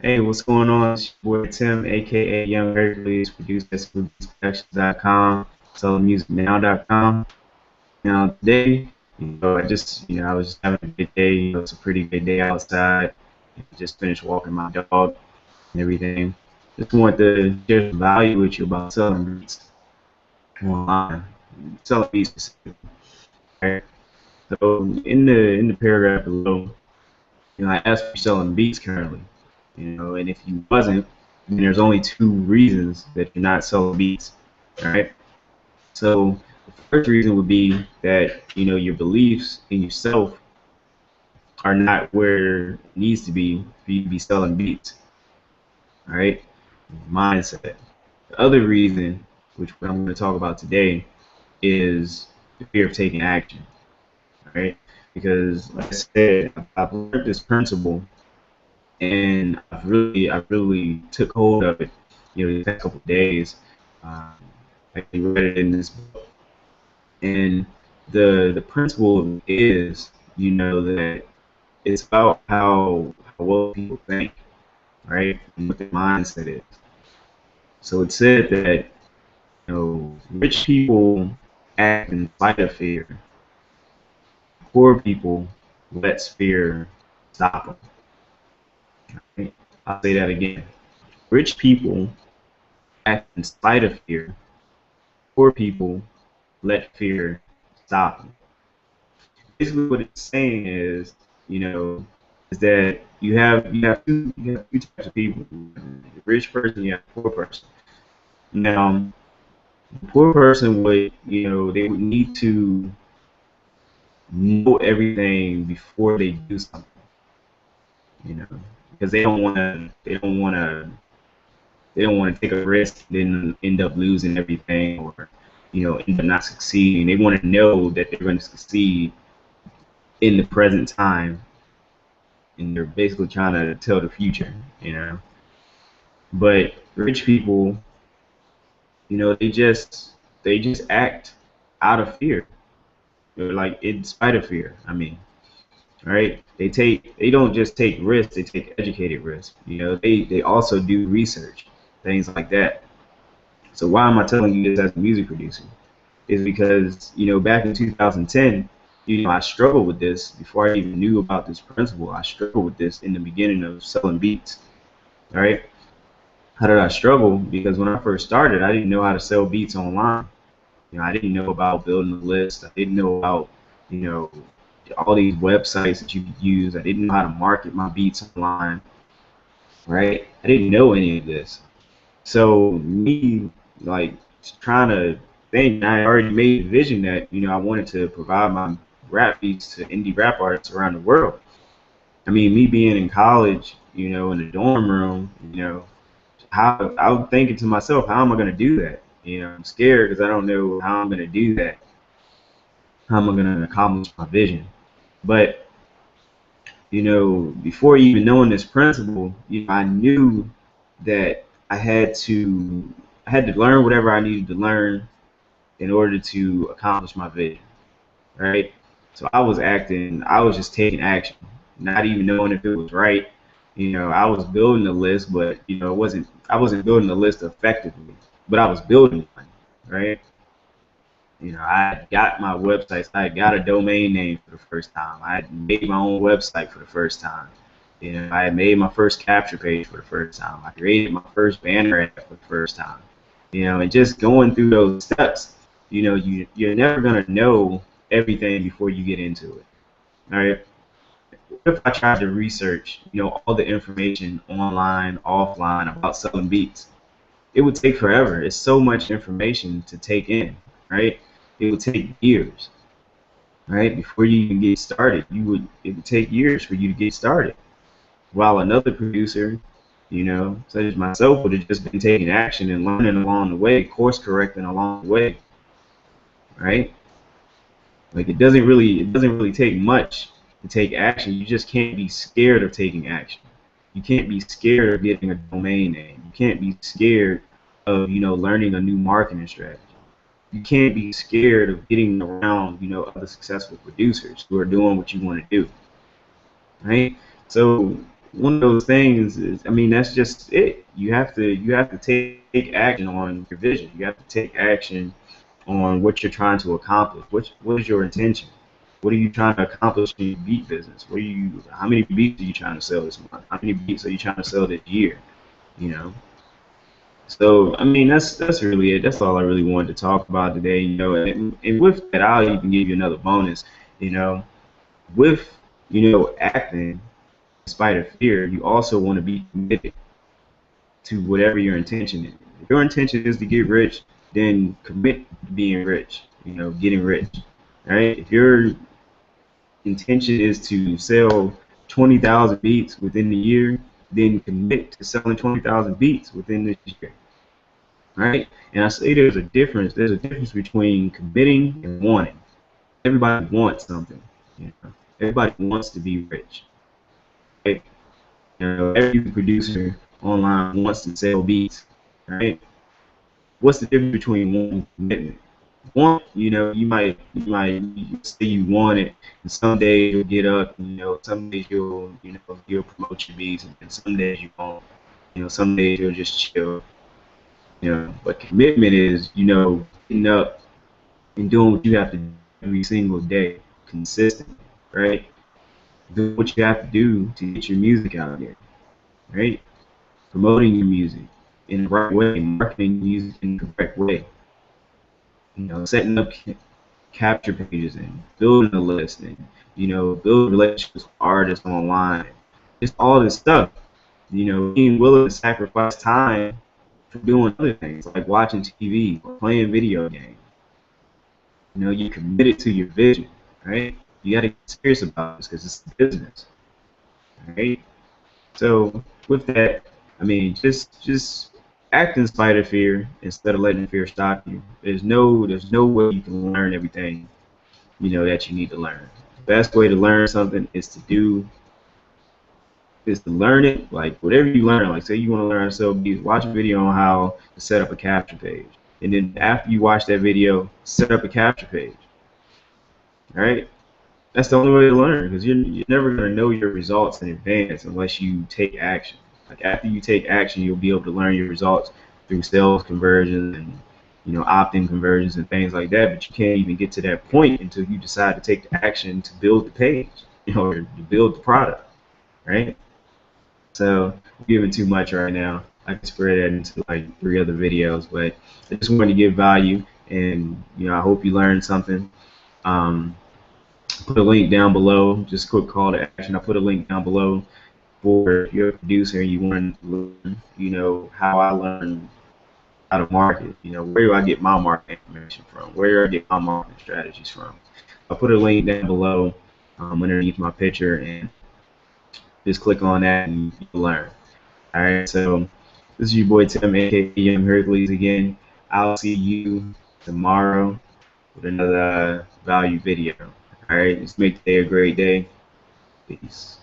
Hey, what's going on? It's your boy Tim, aka Young Hercules, produced at SmoothBeatsProductions.com, SoloMusicNow.com. Now today, I was just having a good day. It's a pretty good day outside. Just finished walking my dog and everything. Just want to share some value with you about selling beats online, selling beats specifically. Right? So in the paragraph below, I asked for selling beats currently. And if you wasn't, then there's only two reasons that you're not selling beats. All right. So the first reason would be that your beliefs in yourself are not where it needs to be for you to be selling beats. All right. Mindset. The other reason, which I'm going to talk about today, is the fear of taking action. All right. Because like I said, I've learned this principle and I really took hold of it, the past couple of days. Um, I read it in this book, and the principle is, that it's about how well people think, right, and what their mindset is. So it said that rich people act in spite of fear, poor people let fear stop them. Right? I'll say that again. Rich people act in spite of fear. Poor people let fear stop them. Basically, what it's saying is, you know, is that you have two types of people: the rich person, you have the poor person. Now, the poor person would, they would need to know everything before they do something, you know, because they don't want to take a risk, then end up losing everything, or end up not succeeding. They want to know that they're going to succeed in the present time, and they're basically trying to tell the future, you know. But rich people, they just act out of fear, like in spite of fear. I mean, right? They don't just take risks; they take educated risks. They also do research, things like that. So why am I telling you this as a music producer? Is because back in 2010, I struggled with this before I even knew about this principle. I struggled with this in the beginning of selling beats. All right. How did I struggle? Because when I first started, I didn't know how to sell beats online. I didn't know about building a list. I didn't know about, you know, all these websites that you could use. I didn't know how to market my beats online, right? I didn't know any of this. So me, like, trying to think, I already made a vision that, I wanted to provide my rap beats to indie rap artists around the world. I mean, me being in college, in the dorm room, how I'm thinking to myself, how am I going to do that? I'm scared because I don't know how I'm going to do that. How am I going to accomplish my vision? But before even knowing this principle, I knew that I had to learn whatever I needed to learn in order to accomplish my vision, right? So I was just taking action, not even knowing if it was right. I was building a list, but I wasn't building a list effectively, but I was building one, right? I had got my websites. I had got a domain name for the first time. I had made my own website for the first time. I had made my first capture page for the first time. I created my first banner ad for the first time. And just going through those steps, you're never gonna know everything before you get into it. All right. What if I tried to research, all the information online, offline about selling beats? It would take forever. It's so much information to take in, right? It would take years, right? Before you even get started, it would take years for you to get started. While another producer, such as myself, would have just been taking action and learning along the way, course correcting along the way, right? Like it doesn't really take much to take action. You just can't be scared of taking action. You can't be scared of getting a domain name. You can't be scared of, learning a new marketing strategy. You can't be scared of getting around, other successful producers who are doing what you want to do, right? So one of those things is, I mean, that's just it. You have to take action on your vision. You have to take action on what you're trying to accomplish. What is your intention? What are you trying to accomplish in your beat business? How many beats are you trying to sell this month? How many beats are you trying to sell this year? You know. So I mean, that's really it. That's all I really wanted to talk about today. And with that, I'll even give you another bonus. You know, with acting, in spite of fear, you also want to be committed to whatever your intention is. If your intention is to get rich, then commit to being rich. Getting rich. Right? If your intention is to sell 20,000 beats within the year, then commit to selling 20,000 beats within this year. Right? And I say there's a difference. There's a difference between committing and wanting. Everybody wants something. Everybody wants to be rich. Right? Every producer online wants to sell beats. Right? What's the difference between wanting and commitment? Want, you might say you want it, and some days you'll get up, and, some days you'll promote your beats, and some days you won't. Some days you'll just chill. But commitment is, getting up and doing what you have to do every single day, consistently, right? Do what you have to do to get your music out there, right? Promoting your music in the right way, marketing music in the correct way. Setting up capture pages and building a list and building relationships with artists online. Just all this stuff. Being willing to sacrifice time for doing other things like watching TV or playing video games. You're committed to your vision, right? You got to get serious about this because it's business, right? So with that, I mean, just act in spite of fear instead of letting fear stop you. There's no way you can learn everything that you need to learn. The best way to learn something is to learn it. Like whatever you learn, like say you want to learn how to sell beats, watch a video on how to set up a capture page, and then after you watch that video, set up a capture page. All right. That's the only way to learn because you're never going to know your results in advance unless you take action. Like after you take action, you'll be able to learn your results through sales conversions and opt-in conversions and things like that. But you can't even get to that point until you decide to take the action to build the page, or to build the product, right? So I'm giving too much right now. I can spread that into like 3 other videos, but I just wanted to give value, and I hope you learned something. Put a link down below, just a quick call to action. I put a link down below for if you're a producer and you want to learn, how I learn how to market. Where do I get my marketing information from? Where do I get my marketing strategies from? I'll put a link down below underneath my picture, and just click on that and you'll learn. All right, so this is your boy Tim, aka Young Hercules again. I'll see you tomorrow with another value video. All right, let's make today a great day. Peace.